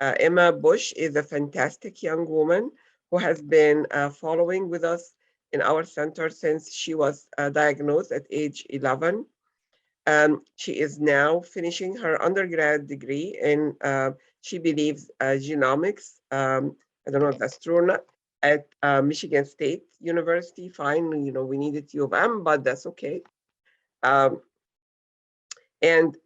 Emma Bush is a fantastic young woman who has been following with us in our center since she was diagnosed at age 11. She is now finishing her undergrad degree in, she believes, genomics. I don't know if that's true or not, at Michigan State University. Fine, you know, we needed U of M, but that's okay. And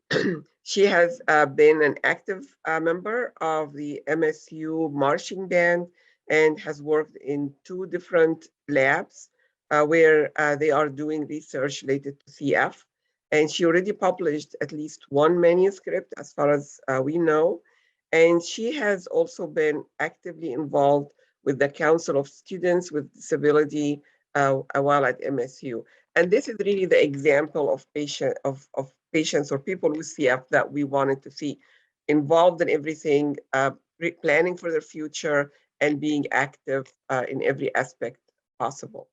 she has been an active member of the MSU marching band and has worked in 2 different labs where they are doing research related to CF. And she already published at least 1 manuscript as far as we know. And she has also been actively involved with the Council of Students with Disability while at MSU. And this is really the example of patients or people with CF that we wanted to see involved in everything, planning for their future and being active in every aspect possible.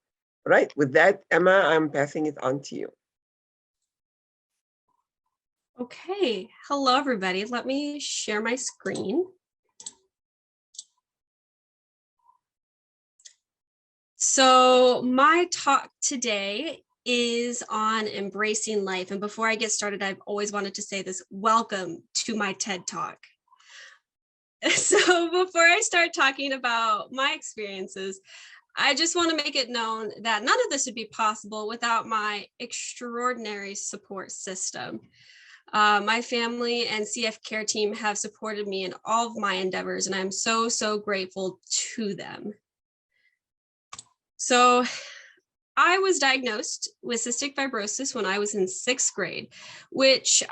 All right, with that, Emma, I'm passing it on to you. Okay, hello everybody. Let me share my screen. So my talk today is on embracing life. And before I get started, I've always wanted to say this: welcome to my TED Talk. So before I start talking about my experiences, I just want to make it known that none of this would be possible without my extraordinary support system. My family and CF care team have supported me in all of my endeavors, and I'm so, so grateful to them. So I was diagnosed with cystic fibrosis when I was in 6th grade, which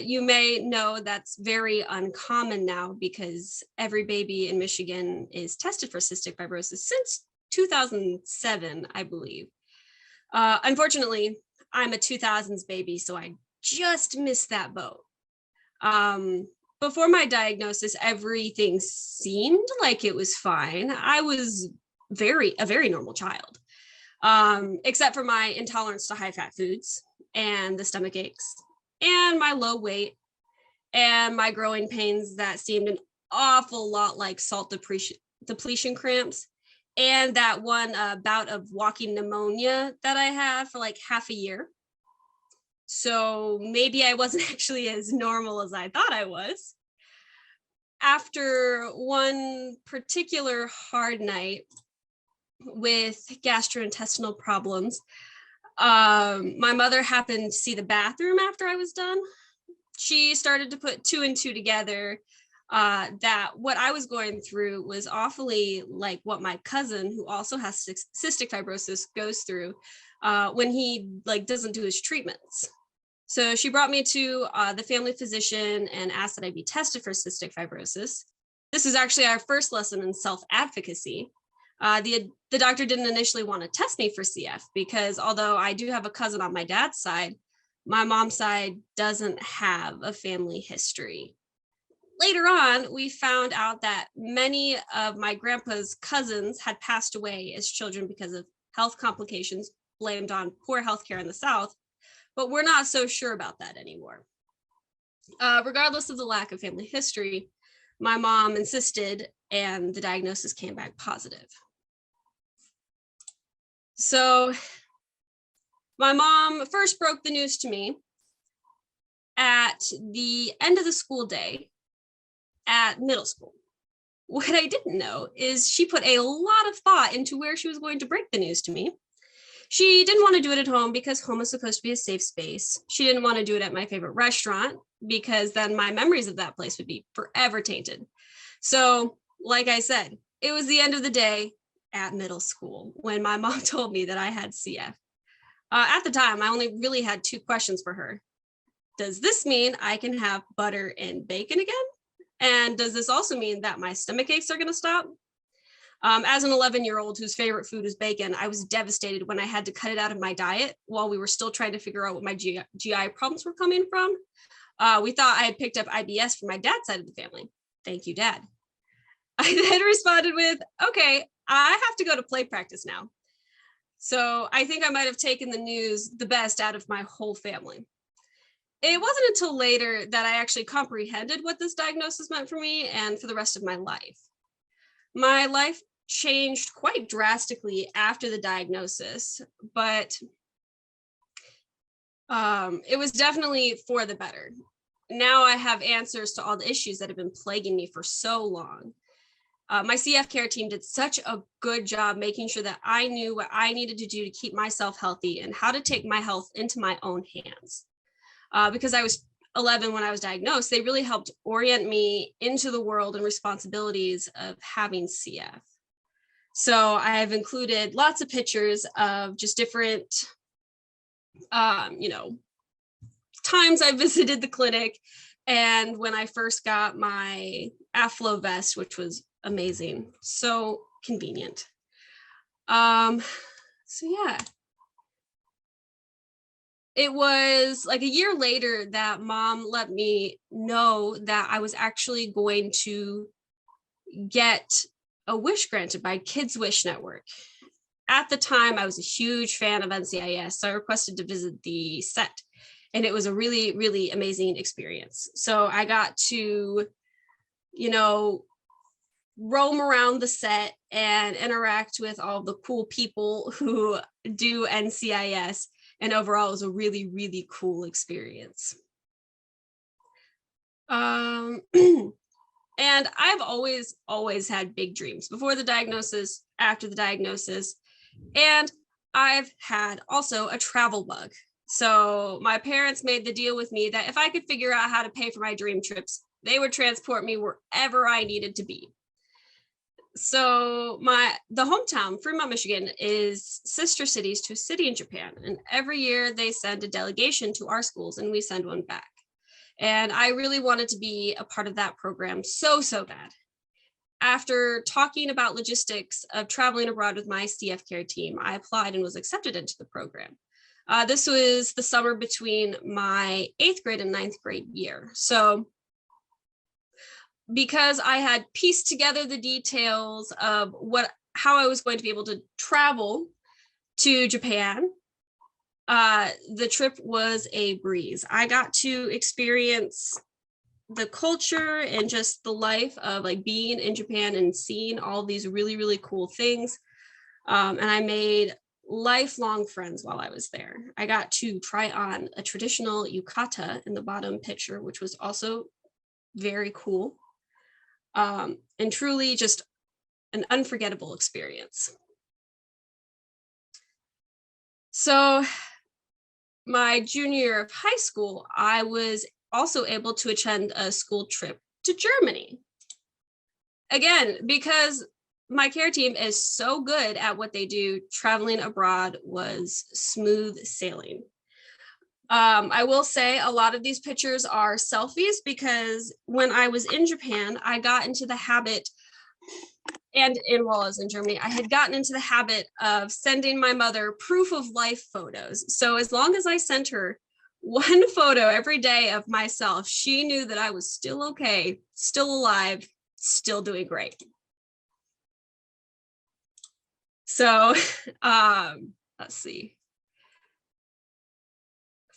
you may know that's very uncommon now because every baby in Michigan is tested for cystic fibrosis since 2007, I believe. Unfortunately, I'm a 2000s baby, so I just missed that boat. Before my diagnosis, everything seemed like it was fine. I was a very normal child. Except for my intolerance to high-fat foods and the stomach aches and my low weight and my growing pains that seemed an awful lot like salt depletion cramps, and that one bout of walking pneumonia that I had for like half a year. So maybe I wasn't actually as normal as I thought I was. After one particular hard night with gastrointestinal problems, my mother happened to see the bathroom after I was done. She started to put 2 and 2 together, that what I was going through was awfully like what my cousin, who also has cystic fibrosis, goes through when he doesn't do his treatments. So she brought me to the family physician and asked that I be tested for cystic fibrosis. This is actually our first lesson in self-advocacy. The doctor didn't initially want to test me for CF because although I do have a cousin on my dad's side, my mom's side doesn't have a family history. Later on, we found out that many of my grandpa's cousins had passed away as children because of health complications blamed on poor healthcare in the South, but we're not so sure about that anymore. Regardless of the lack of family history, my mom insisted and the diagnosis came back positive. So my mom first broke the news to me at the end of the school day at middle school. What I didn't know is she put a lot of thought into where she was going to break the news to me. She didn't want to do it at home because home is supposed to be a safe space. She didn't want to do it at my favorite restaurant because then my memories of that place would be forever tainted. So, like I said, it was the end of the day at middle school when my mom told me that I had CF. At the time, I only really had 2 questions for her. Does this mean I can have butter and bacon again? And does this also mean that my stomach aches are going to stop? As an 11-year-old whose favorite food is bacon, I was devastated when I had to cut it out of my diet while we were still trying to figure out what my GI problems were coming from. We thought I had picked up IBS from my dad's side of the family. Thank you, Dad. I then responded with, okay, I have to go to play practice now. So I think I might have taken the news the best out of my whole family. it wasn't until later that I actually comprehended what this diagnosis meant for me and for the rest of my life. My life changed quite drastically after the diagnosis, but it was definitely for the better. Now I have answers to all the issues that have been plaguing me for so long. My CF care team did such a good job making sure that I knew what I needed to do to keep myself healthy and how to take my health into my own hands. Because I was 11 when I was diagnosed, they really helped orient me into the world and responsibilities of having CF. So I have included lots of pictures of just different, times I visited the clinic and when I first got my Aflo vest, which was amazing, so convenient. So yeah, it was like a year later that mom let me know that I was actually going to get a wish granted by Kids Wish Network. At the time, I was a huge fan of NCIS, so I requested to visit the set. And it was a really, really amazing experience. So I got to, roam around the set and interact with all the cool people who do NCIS. And overall, it was a really, really cool experience. And I've always had big dreams before the diagnosis, after the diagnosis, and I've had also a travel bug. So my parents made the deal with me that if I could figure out how to pay for my dream trips, they would transport me wherever I needed to be. So the hometown, Fremont, Michigan, is sister cities to a city in Japan. And every year they send a delegation to our schools and we send one back. And I really wanted to be a part of that program so bad. After talking about logistics of traveling abroad with my CF care team, I applied and was accepted into the program. This was the summer between my 8th grade and 9th grade year. So because I had pieced together the details of how I was going to be able to travel to Japan, the trip was a breeze. I got to experience the culture and just the life of like being in Japan and seeing all these really, really cool things. And I made lifelong friends while I was there. I got to try on a traditional yukata in the bottom picture, which was also very cool. And truly just an unforgettable experience. So my junior year of high school, I was also able to attend a school trip to Germany. Again, because my care team is so good at what they do, traveling abroad was smooth sailing. I will say a lot of these pictures are selfies because when I was in Japan, I got into the habit, while I was in Germany, I had gotten into the habit of sending my mother proof of life photos. So as long as I sent her one photo every day of myself, she knew that I was still okay, still alive, still doing great. So let's see.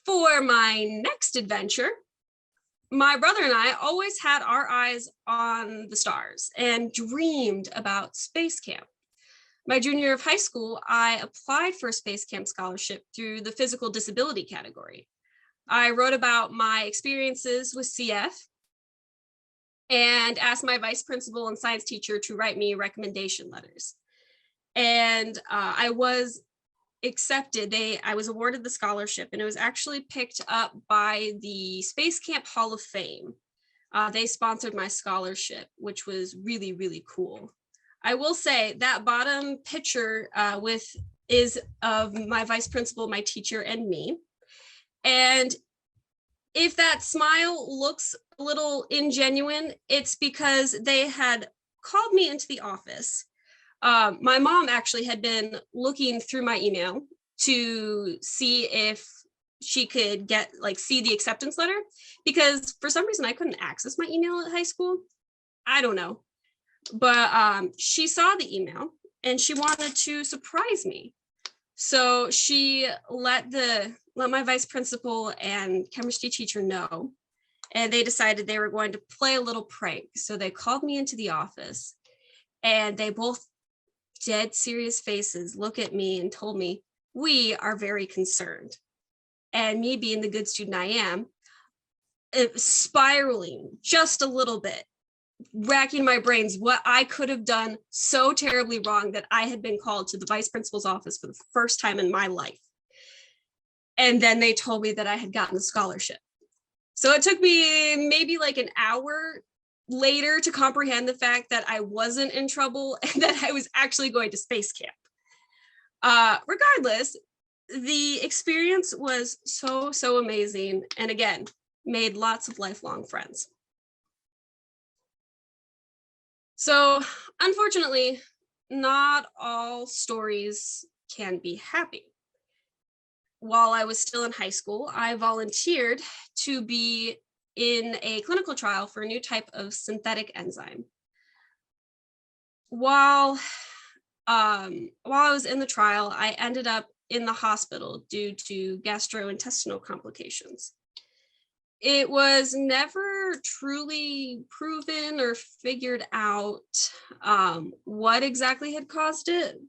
For my next adventure, my brother and I always had our eyes on the stars and dreamed about space camp. My junior year of high school, I applied for a space camp scholarship through the physical disability category. I wrote about my experiences with CF and asked my vice principal and science teacher to write me recommendation letters. And I was accepted. I was awarded the scholarship, and it was actually picked up by the Space Camp Hall of Fame. They sponsored my scholarship, which was really, really cool. I will say that bottom picture is of my vice principal, my teacher, and me. And if that smile looks a little ingenuine, it's because they had called me into the office. My mom actually had been looking through my email to see if she could see the acceptance letter, because for some reason I couldn't access my email at high school. I don't know. But she saw the email and she wanted to surprise me. So she let my vice principal and chemistry teacher know, and they decided they were going to play a little prank. So they called me into the office, and they both dead serious faces look at me and told me, "We are very concerned." And me being the good student I am, spiraling just a little bit, racking my brains what I could have done so terribly wrong that I had been called to the vice principal's office for the first time in my life. And then they told me that I had gotten a scholarship. So it took me maybe like an hour later to comprehend the fact that I wasn't in trouble and that I was actually going to space camp. Regardless, the experience was so amazing. And again, made lots of lifelong friends. So unfortunately, not all stories can be happy. While I was still in high school, I volunteered to be in a clinical trial for a new type of synthetic enzyme. While I was in the trial, I ended up in the hospital due to gastrointestinal complications. It was never truly proven or figured out what exactly had caused it,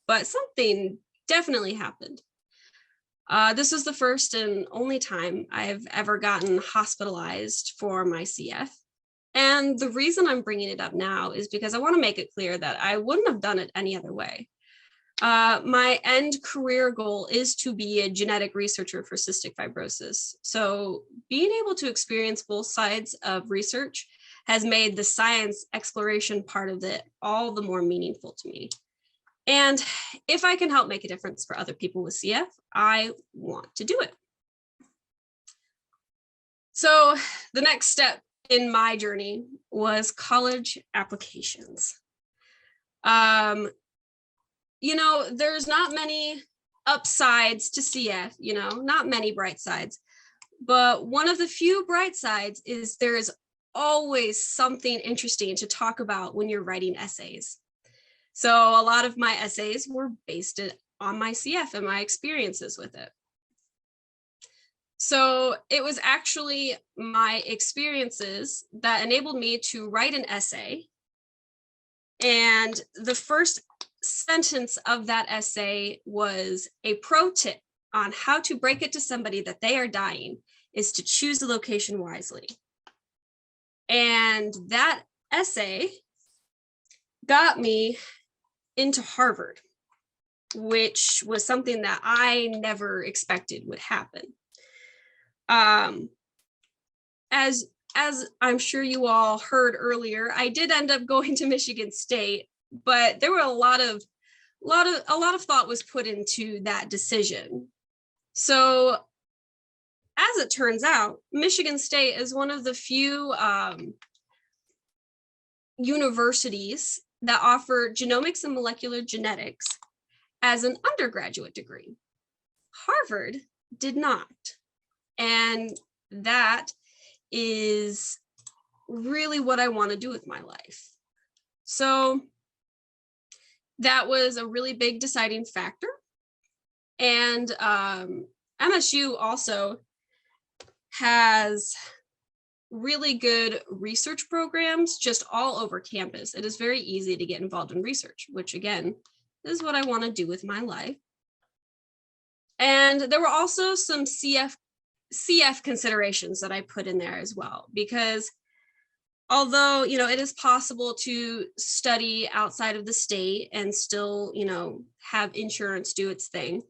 but something definitely happened. This was the first and only time I've ever gotten hospitalized for my CF. And the reason I'm bringing it up now is because I want to make it clear that I wouldn't have done it any other way. My end career goal is to be a genetic researcher for cystic fibrosis. So being able to experience both sides of research has made the science exploration part of it all the more meaningful to me. And if I can help make a difference for other people with CF, I want to do it. So the next step in my journey was college applications. There's not many upsides to CF, not many bright sides, but one of the few bright sides is there is always something interesting to talk about when you're writing essays. So a lot of my essays were based on my CF and my experiences with it. So it was actually my experiences that enabled me to write an essay. And the first sentence of that essay was a pro tip on how to break it to somebody that they are dying is to choose a location wisely. And that essay got me into Harvard, which was something that I never expected would happen. As I'm sure you all heard earlier, I did end up going to Michigan State, but there were a lot of thought was put into that decision. So as it turns out, Michigan State is one of the few universities that offer genomics and molecular genetics as an undergraduate degree. Harvard did not. And that is really what I want to do with my life. So that was a really big deciding factor. And MSU also has really good research programs just all over campus. It is very easy to get involved in research, which again, is what I want to do with my life. And there were also some CF considerations that I put in there as well, because although, it is possible to study outside of the state and still, have insurance do its thing,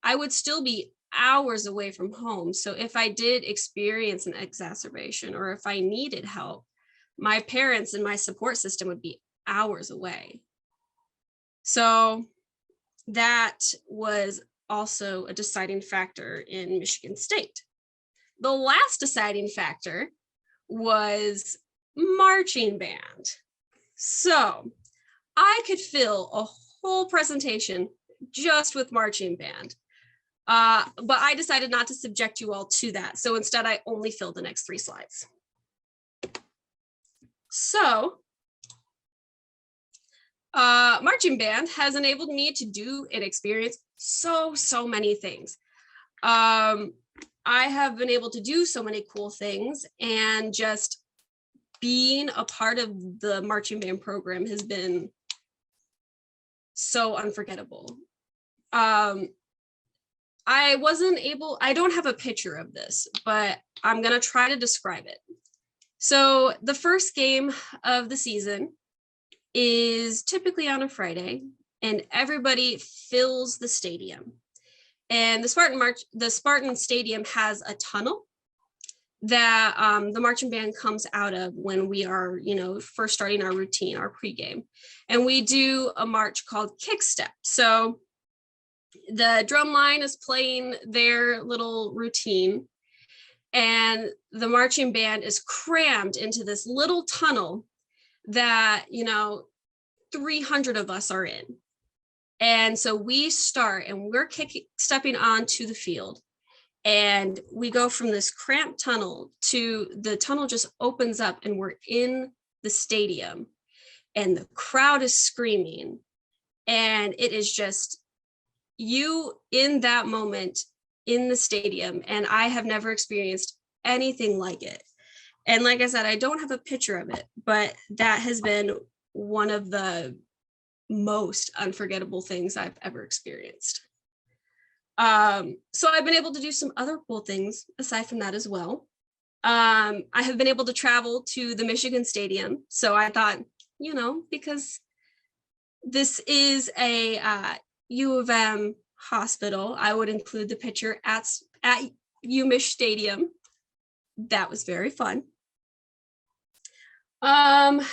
I would still be hours away from home. So if I did experience an exacerbation or if I needed help, my parents and my support system would be hours away. So that was also a deciding factor in Michigan State. The last deciding factor was marching band. So I could fill a whole presentation just with marching band. But I decided not to subject you all to that. So instead, I only filled the next 3 slides. So marching band has enabled me to do and experience so many things. I have been able to do so many cool things, and just being a part of the marching band program has been so unforgettable. I don't have a picture of this, but I'm gonna try to describe it. So the first game of the season is typically on a Friday, and everybody fills the stadium. And the Spartan Stadium has a tunnel that the marching band comes out of when we are, first starting our routine, our pregame. And we do a march called Kick Step. So the drum line is playing their little routine, and the marching band is crammed into this little tunnel that, 300 of us are in. And so we start, and we're stepping onto the field, and we go from this cramped tunnel to the tunnel just opens up, and we're in the stadium, and the crowd is screaming, and it is just you in that moment in the stadium. And I have never experienced anything like it. And like I said, I don't have a picture of it, but that has been one of the most unforgettable things I've ever experienced. So I've been able to do some other cool things aside from that as well. I have been able to travel to the Michigan Stadium. So I thought, because this is a U of M hospital, I would include the picture at UMich Stadium. That was very fun. And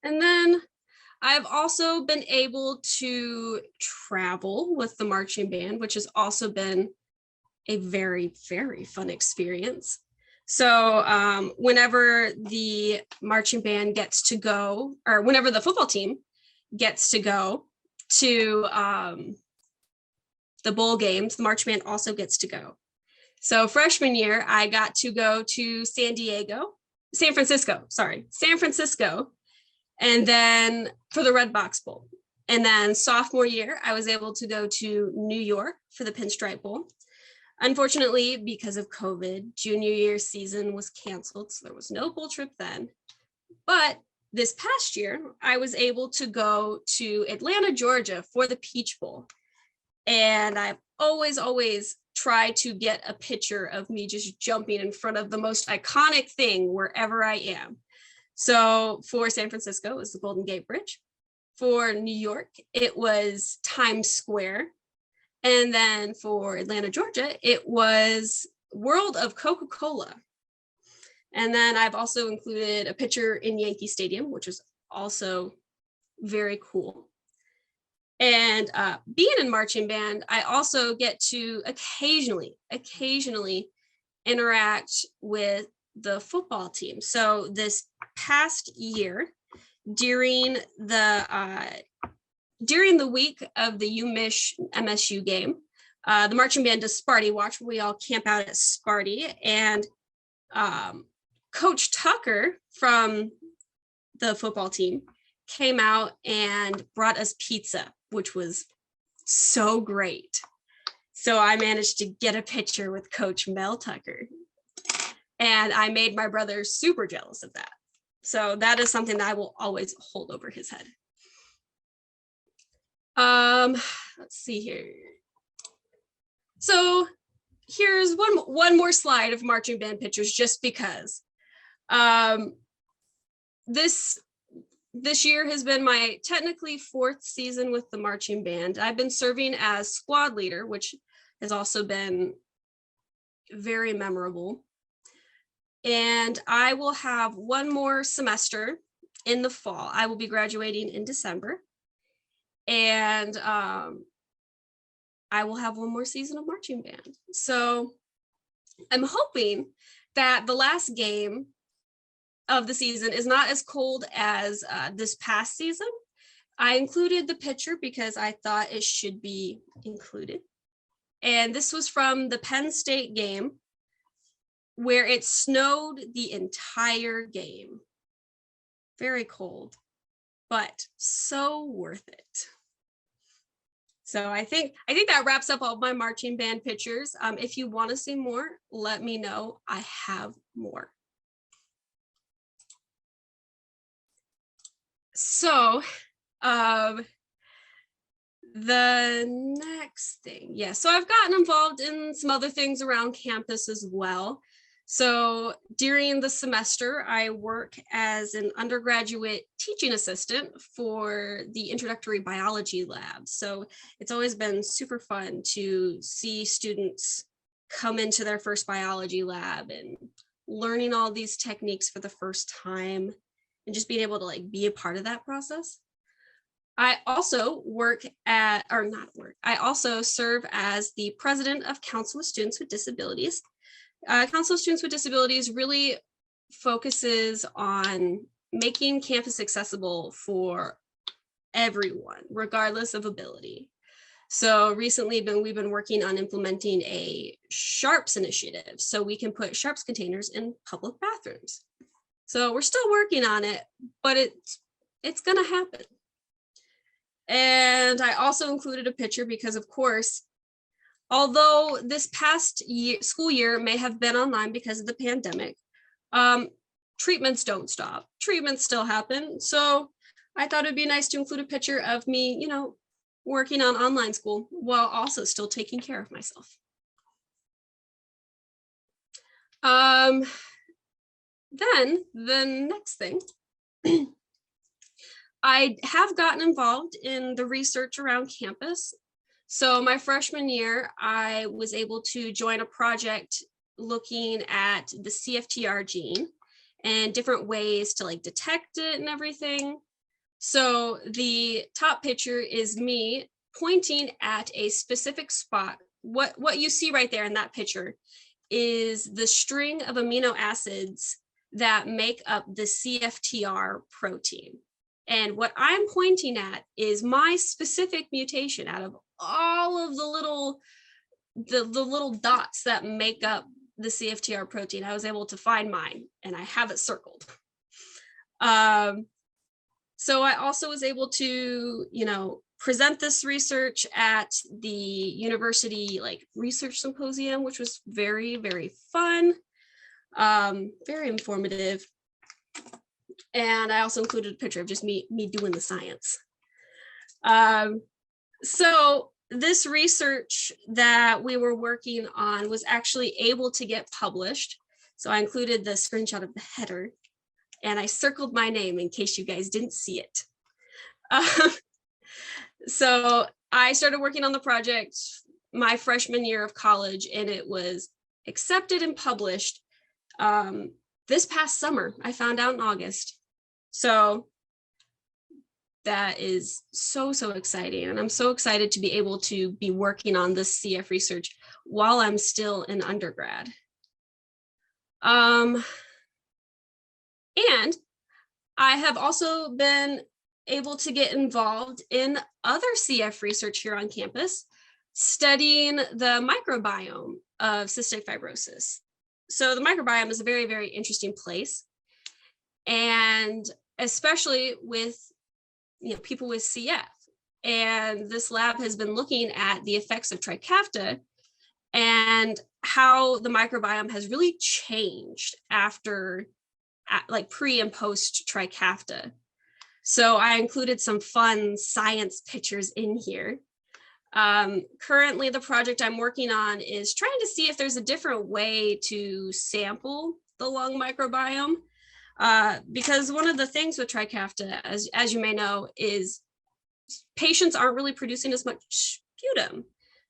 then I've also been able to travel with the marching band, which has also been a very, very fun experience. So whenever the marching band gets to go, or whenever the football team gets to go to the bowl games, the marching band also gets to go. So freshman year, I got to go to San Francisco, and then for the Red Box Bowl. And then sophomore year, I was able to go to New York for the Pinstripe Bowl. Unfortunately, because of COVID, junior year season was canceled, so there was no bowl trip then. But this past year, I was able to go to Atlanta, Georgia for the Peach Bowl. And I've always tried to get a picture of me just jumping in front of the most iconic thing wherever I am. So for San Francisco, it was the Golden Gate Bridge. For New York, it was Times Square. And then for Atlanta, Georgia, it was World of Coca-Cola. And then I've also included a picture in Yankee Stadium, which is also very cool. And being in marching band, I also get to occasionally interact with the football team. So this past year, during the week of the UMich MSU game, the marching band does Sparty Watch. We all camp out at Sparty, and Coach Tucker from the football team came out and brought us pizza, which was so great. So I managed to get a picture with Coach Mel Tucker, and I made my brother super jealous of that. So that is something that I will always hold over his head. Let's see here. So here's one more slide of marching band pictures, just because. This year has been my technically 4th season with the marching band. I've been serving as squad leader, which has also been very memorable. And I will have one more semester in the fall. I will be graduating in December. And I will have one more season of marching band. So I'm hoping that the last game of the season is not as cold as this past season. I included the picture because I thought it should be included. And this was from the Penn State game, where it snowed the entire game. Very cold, but so worth it. So I think that wraps up all my marching band pictures. If you want to see more, let me know. I have more. So the next thing, yeah, so I've gotten involved in some other things around campus as well. So during the semester, I work as an undergraduate teaching assistant for the introductory biology lab. So it's always been super fun to see students come into their first biology lab and learning all these techniques for the first time and just being able to like be a part of that process. I also I also serve as the president of Council of Students with Disabilities. Council of Students with Disabilities really focuses on making campus accessible for everyone, regardless of ability. So recently we've been working on implementing a Sharps initiative so we can put Sharps containers in public bathrooms. So we're still working on it, but it's gonna happen. And I also included a picture because, of course, although this past school year may have been online because of the pandemic, treatments don't stop. Treatments still happen. So I thought it'd be nice to include a picture of me, working on online school while also still taking care of myself. Then the next thing, I have gotten involved in the research around campus. So my freshman year, I was able to join a project looking at the CFTR gene and different ways to like detect it and everything. So the top picture is me pointing at a specific spot. What you see right there in that picture is the string of amino acids that make up the CFTR protein. And what I'm pointing at is my specific mutation out of all of the little dots that make up the CFTR protein. I was able to find mine and I have it circled. So I also was able to, present this research at the university research symposium, which was very, very fun, very informative. And I also included a picture of just me doing the science. So this research that we were working on was actually able to get published. So I included the screenshot of the header and I circled my name in case you guys didn't see it. So I started working on the project my freshman year of college and it was accepted and published this past summer. I found out in August. So that is so exciting. And I'm so excited to be able to be working on this CF research while I'm still in undergrad. And I have also been able to get involved in other CF research here on campus, studying the microbiome of cystic fibrosis. So the microbiome is a very, very interesting place. And especially with people with CF. And this lab has been looking at the effects of Trikafta and how the microbiome has really changed after pre and post Trikafta. So I included some fun science pictures in here. Currently, the project I'm working on is trying to see if there's a different way to sample the lung microbiome. Because one of the things with Trikafta, as you may know, is patients aren't really producing as much sputum.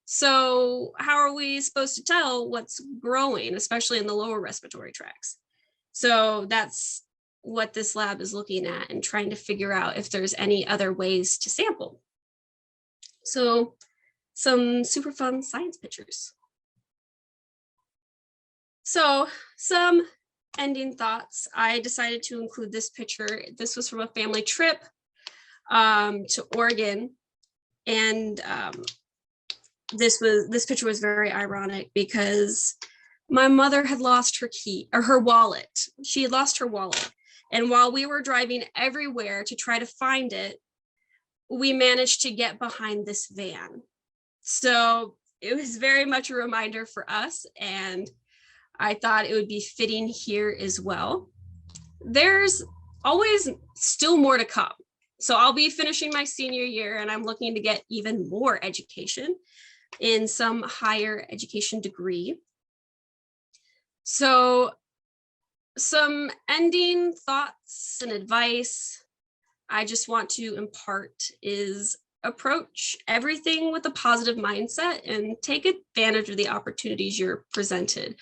So how are we supposed to tell what's growing, especially in the lower respiratory tracts? So that's what this lab is looking at and trying to figure out if there's any other ways to sample. So some super fun science pictures. So some ending thoughts. I decided to include this picture. This was from a family trip to Oregon. And this picture was very ironic because my mother had lost her wallet. She had lost her wallet. And while we were driving everywhere to try to find it, we managed to get behind this van. So it was very much a reminder for us, and I thought it would be fitting here as well. There's always still more to come. So I'll be finishing my senior year, and I'm looking to get even more education in some higher education degree. So some ending thoughts and advice I just want to impart is approach everything with a positive mindset and take advantage of the opportunities you're presented.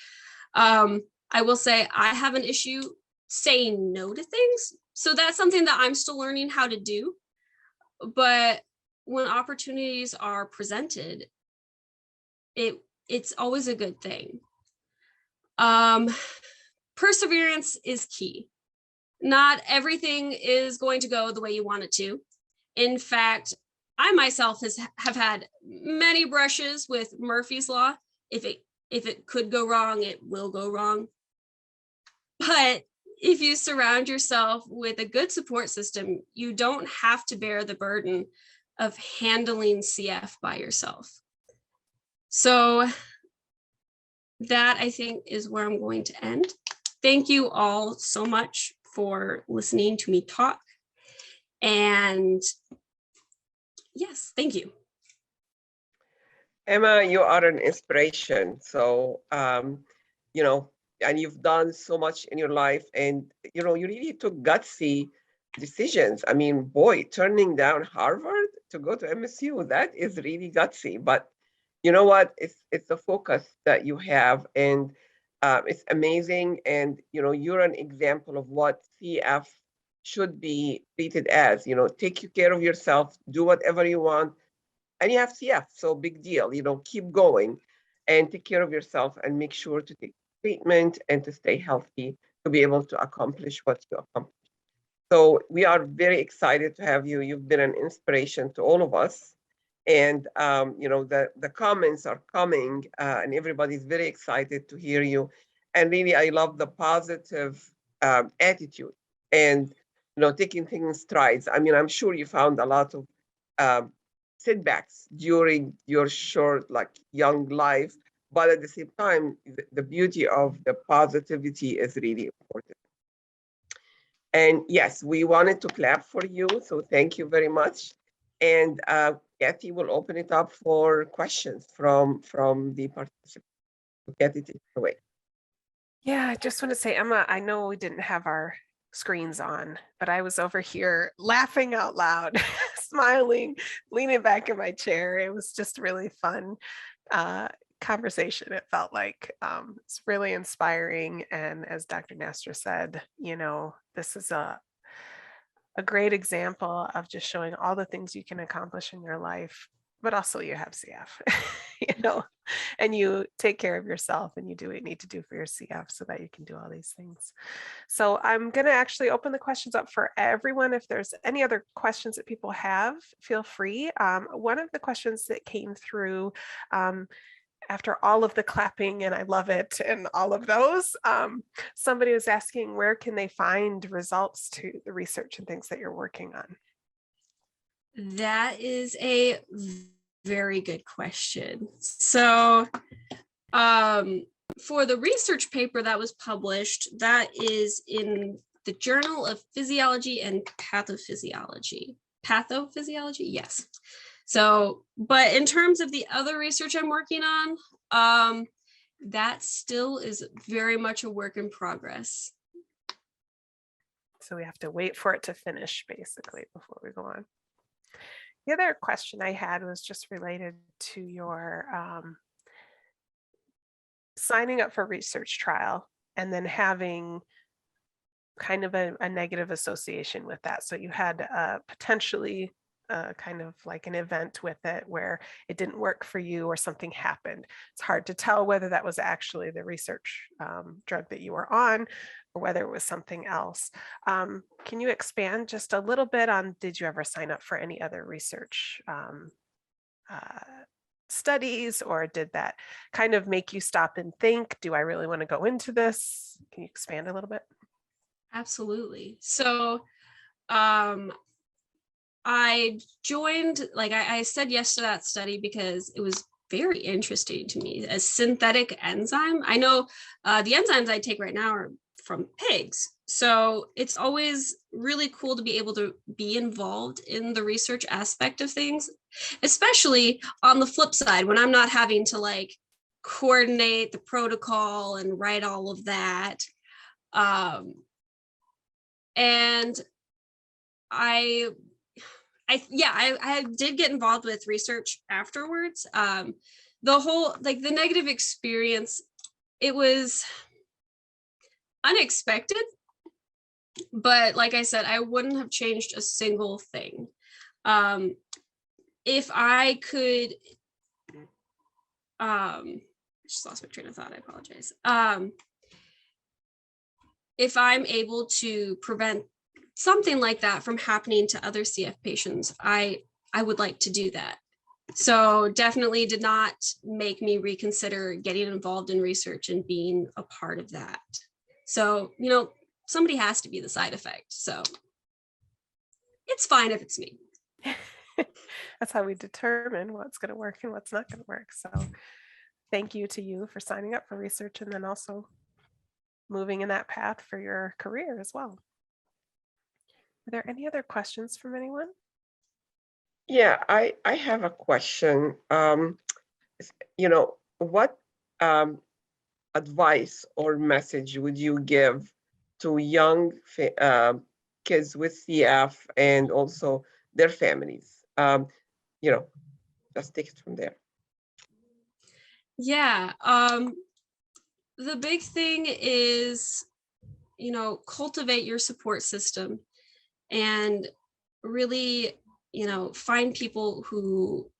I will say I have an issue saying no to things. So that's something that I'm still learning how to do. But when opportunities are presented, it's always a good thing. Perseverance is key. Not everything is going to go the way you want it to. In fact, I myself have had many brushes with Murphy's Law. If it could go wrong, it will go wrong. But if you surround yourself with a good support system, you don't have to bear the burden of handling CF by yourself. So that, I think, is where I'm going to end. Thank you all so much for listening to me talk. And yes, thank you. Emma, you are an inspiration. So, you know, and you've done so much in your life, and, you know, you really took gutsy decisions. I mean, boy, turning down Harvard to go to MSU, that is really gutsy. But you know what? It's the focus that you have, and it's amazing. And, you know, you're an example of what CF should be treated as. You know, take care of yourself, do whatever you want, and you have CF, so big deal. You know, keep going and take care of yourself, and make sure to take treatment and to stay healthy to be able to accomplish what you accomplish. So we are very excited to have you. You've been an inspiration to all of us. And, you know, the comments are coming, and everybody's very excited to hear you. And really, I love the positive attitude and, you know, taking things in strides. I mean, I'm sure you found a lot of setbacks during your short, like, young life, but at the same time, the beauty of the positivity is really important. And yes, we wanted to clap for you, so thank you very much. And Kathy will open it up for questions from the participants. Kathy, take it away. Yeah, I just want to say, Emma, I know we didn't have our screens on, but I was over here laughing out loud, smiling, leaning back in my chair. It was just really fun conversation. It felt like it's really inspiring. And as Dr. Nasser said, you know, this is a great example of just showing all the things you can accomplish in your life, but also you have CF, you know, and you take care of yourself and you do what you need to do for your CF so that you can do all these things. So I'm going to actually open the questions up for everyone. If there's any other questions that people have, feel free. One of the questions that came through after all of the clapping, and I love it, and all of those, somebody was asking, where can they find results to the research and things that you're working on? That is a very good question. So for the research paper that was published, that is in the Journal of Physiology and Pathophysiology. Pathophysiology, yes. So, but in terms of the other research I'm working on, that still is very much a work in progress. So we have to wait for it to finish, basically, before we go on. The other question I had was just related to your signing up for research trial and then having kind of a negative association with that. So you had potentially kind of like an event with it where it didn't work for you or something happened. It's hard to tell whether that was actually the research drug that you were on or whether it was something else. Can you expand just a little bit on, did you ever sign up for any other research studies, or did that kind of make you stop and think, do I really want to go into this? Can you expand a little bit? Absolutely. So I joined, like I said yes to that study because it was very interesting to me. A synthetic enzyme. I know the enzymes I take right now are from pigs. So it's always really cool to be able to be involved in the research aspect of things, especially on the flip side when I'm not having to like coordinate the protocol and write all of that. And I did get involved with research afterwards. The whole, like the negative experience, it was unexpected, but like I said, I wouldn't have changed a single thing. If I could, just lost my train of thought, I apologize. If I'm able to prevent something like that from happening to other CF patients, I would like to do that. So definitely did not make me reconsider getting involved in research and being a part of that. So, you know, somebody has to be the side effect. So it's fine if it's me. That's how we determine what's going to work and what's not going to work. So thank you to you for signing up for research and then also moving in that path for your career as well. Are there any other questions from anyone? Yeah, I have a question. You know, what advice or message would you give to young kids with CF and also their families? You know, let's take it from there. Yeah. The big thing is, you know, cultivate your support system and really, you know, find people who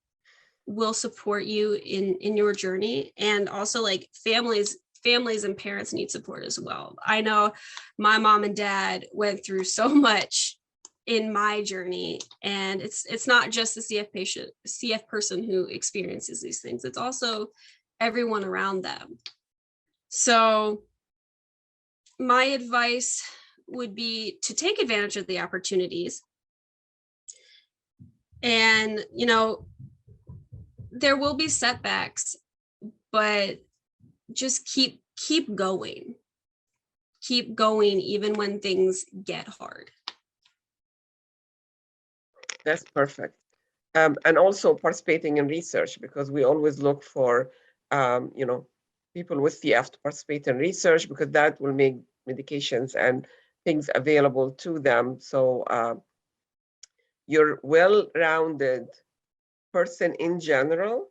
will support you in your journey. And also like families and parents need support as well. I know my mom and dad went through so much in my journey, and it's not just the CF person who experiences these things. It's also everyone around them. So my advice would be to take advantage of the opportunities. And, you know, there will be setbacks, but just keep going. Keep going even when things get hard. That's perfect. And also participating in research, because we always look for, you know, people with CF to participate in research, because that will make medications and things available to them. So you're well-rounded person in general,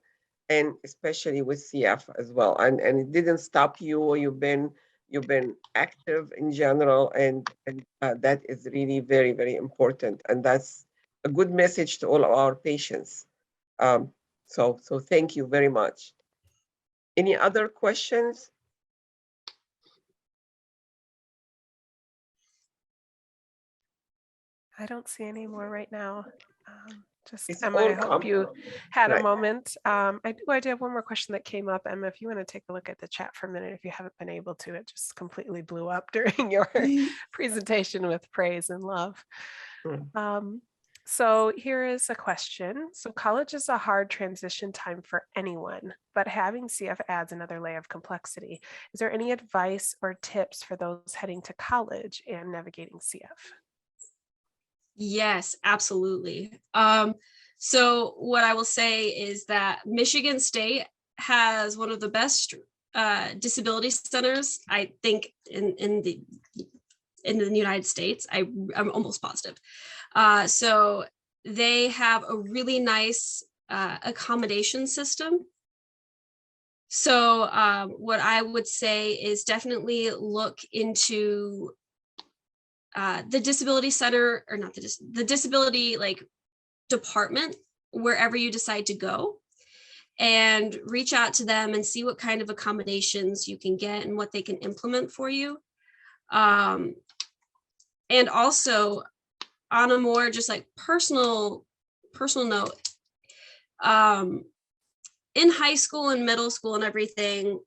and especially with CF as well. And it didn't stop you. You've been active in general, and that is really very, very important. And that's a good message to all of our patients. So thank you very much. Any other questions? I don't see any more right now. Just It's Emma, all I hope you had a right. moment. I do have one more question that came up. Emma, if you want to take a look at the chat for a minute, if you haven't been able to, it just completely blew up during your presentation with praise and love. So here is a question. So college is a hard transition time for anyone, but having CF adds another layer of complexity. Is there any advice or tips for those heading to college and navigating CF? Yes, absolutely. So what I will say is that Michigan State has one of the best disability centers, I think, in the United States. I'm almost positive. So they have a really nice accommodation system. So what I would say is definitely look into the disability center, or not the disability like department, wherever you decide to go, and reach out to them and see what kind of accommodations you can get and what they can implement for you. And also on a more just like personal note, in high school and middle school and everything,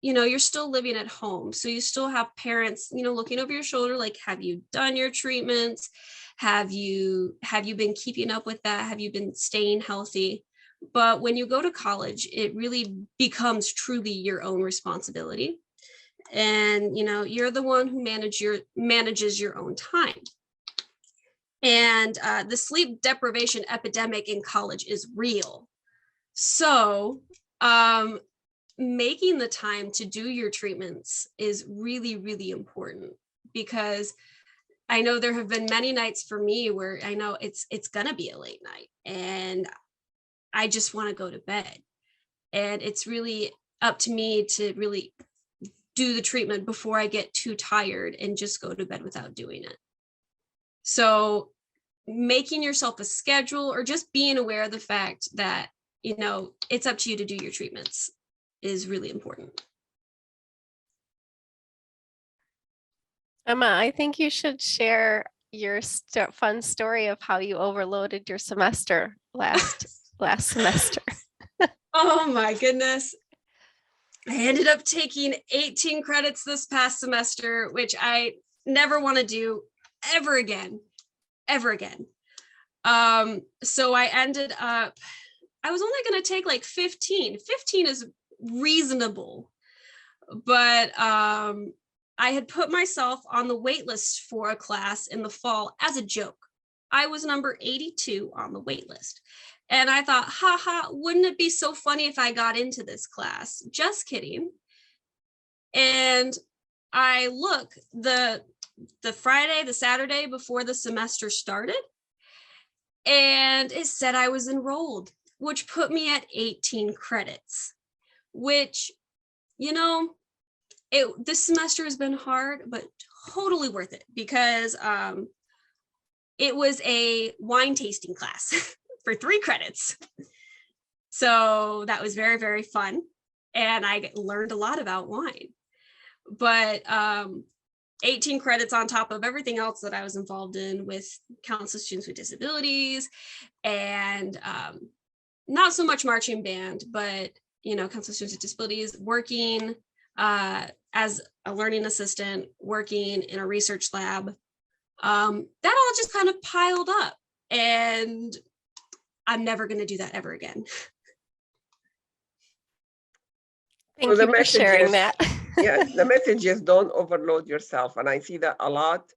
you're still living at home. So you still have parents, looking over your shoulder, like, have you done your treatments? Have you been keeping up with that? Have you been staying healthy? But when you go to college, it really becomes truly your own responsibility. And, you're the one who manages your own time. And the sleep deprivation epidemic in college is real. So making the time to do your treatments is really, really important, because I know there have been many nights for me where I know it's going to be a late night and I just want to go to bed. And it's really up to me to really do the treatment before I get too tired and just go to bed without doing it. So making yourself a schedule, or just being aware of the fact that, it's up to you to do your treatments, is really important. Emma, I think you should share your fun story of how you overloaded your semester last semester. Oh my goodness. I ended up taking 18 credits this past semester, which I never want to do ever again. So I ended up, I was only going to take like 15. 15 is reasonable, but I had put myself on the wait list for a class in the fall as a joke. I was number 82 on the wait list. And I thought, haha, wouldn't it be so funny if I got into this class? Just kidding. And I look, the Friday, the Saturday before the semester started, and it said I was enrolled, which put me at 18 credits, which, this semester has been hard, but totally worth it, because it was a wine tasting class for 3 credits. So that was very, very fun. And I learned a lot about wine. But 18 credits on top of everything else that I was involved in with Council of Students with Disabilities, and not so much marching band, but, Council of Students with Disabilities, working as a learning assistant, working in a research lab. That all just kind of piled up, and I'm never going to do that ever again. Thank you for sharing that. Yes, the message is don't overload yourself. And I see that a lot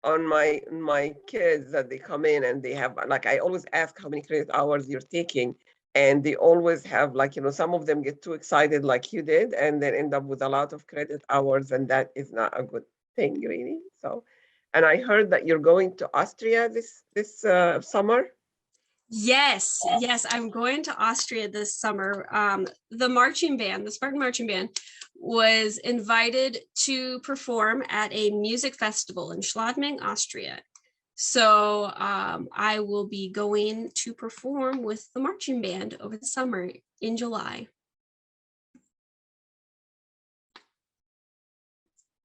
on my kids, that they come in and they have, like, I always ask how many credit hours you're taking. And they always have, like, some of them get too excited like you did, and then end up with a lot of credit hours. And that is not a good thing, really. So, and I heard that you're going to Austria this summer. Yes, I'm going to Austria this summer. The marching band, the Spartan Marching Band, was invited to perform at a music festival in Schladming, Austria. So I will be going to perform with the marching band over the summer in July.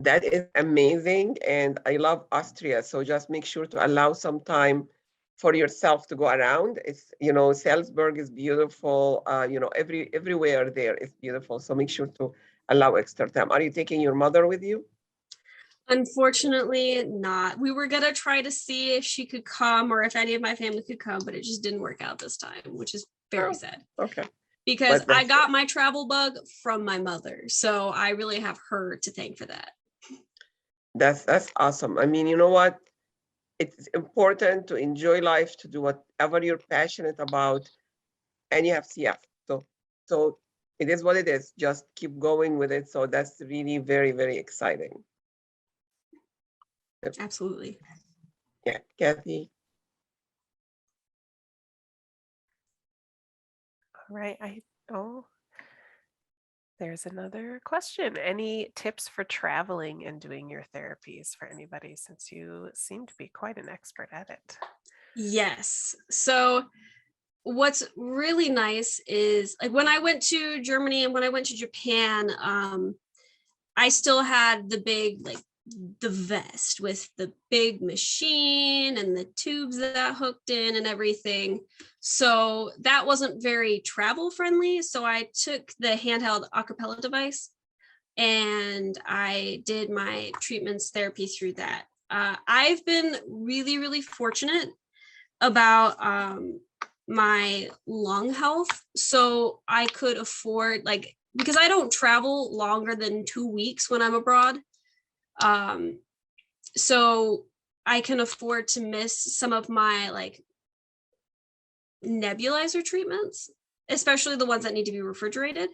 That is amazing. And I love Austria. So just make sure to allow some time for yourself to go around. It's, Salzburg is beautiful. Everywhere there is beautiful. So make sure to allow extra time. Are you taking your mother with you? Unfortunately not. We were gonna try to see if she could come, or if any of my family could come, but it just didn't work out this time, which is very sad. Okay. Because I got my travel bug from my mother. So I really have her to thank for that. That's awesome. I mean, you know what? It's important to enjoy life, to do whatever you're passionate about, and you have CF. So it is what it is. Just keep going with it. So that's really very, very exciting. Absolutely. Yeah, Kathy. All right. There's another question. Any tips for traveling and doing your therapies for anybody, since you seem to be quite an expert at it? Yes. So what's really nice is, like, when I went to Germany and when I went to Japan, I still had the vest with the big machine and the tubes that hooked in and everything. So that wasn't very travel friendly. So I took the handheld acapella device, and I did my treatments therapy through that. I've been really, really fortunate about my lung health. So I could afford, like, because I don't travel longer than 2 weeks when I'm abroad. So I can afford to miss some of my like nebulizer treatments, especially the ones that need to be refrigerated.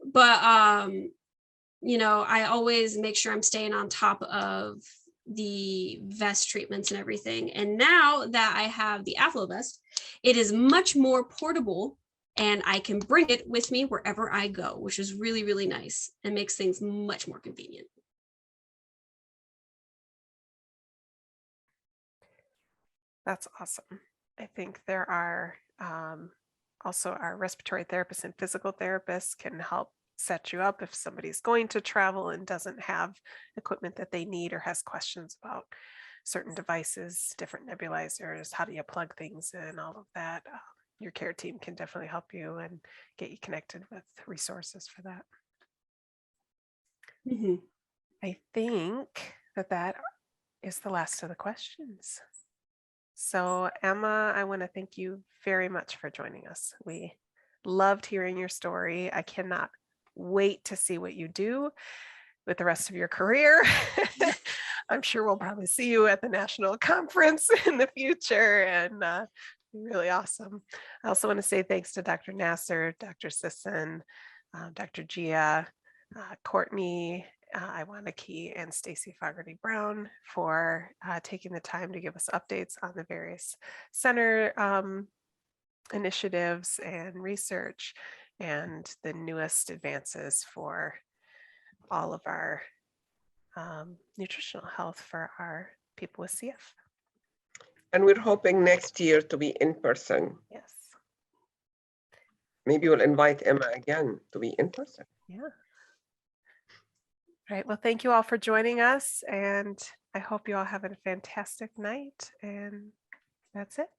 But you know, I always make sure I'm staying on top of the vest treatments and everything. And now that I have the AffloVest, it is much more portable and I can bring it with me wherever I go, which is really, really nice and makes things much more convenient. That's awesome. I think there are also our respiratory therapists and physical therapists can help set you up if somebody's going to travel and doesn't have equipment that they need or has questions about certain devices, different nebulizers, how do you plug things in, all of that. Your care team can definitely help you and get you connected with resources for that. Mm-hmm. I think that is the last of the questions. So Emma, I want to thank you very much for joining us. We loved hearing your story. I cannot wait to see what you do with the rest of your career. I'm sure we'll probably see you at the national conference in the future, and be really awesome. I also want to say thanks to Dr. Nasser, Dr. Sisson, Dr. Gia, Courtney, Iwanaki, and Stacy Fogarty Brown for taking the time to give us updates on the various center initiatives and research and the newest advances for all of our nutritional health for our people with CF. And we're hoping next year to be in person. Yes. Maybe we'll invite Emma again to be in person. Yeah. All right. Well, thank you all for joining us, and I hope you all have a fantastic night. And that's it.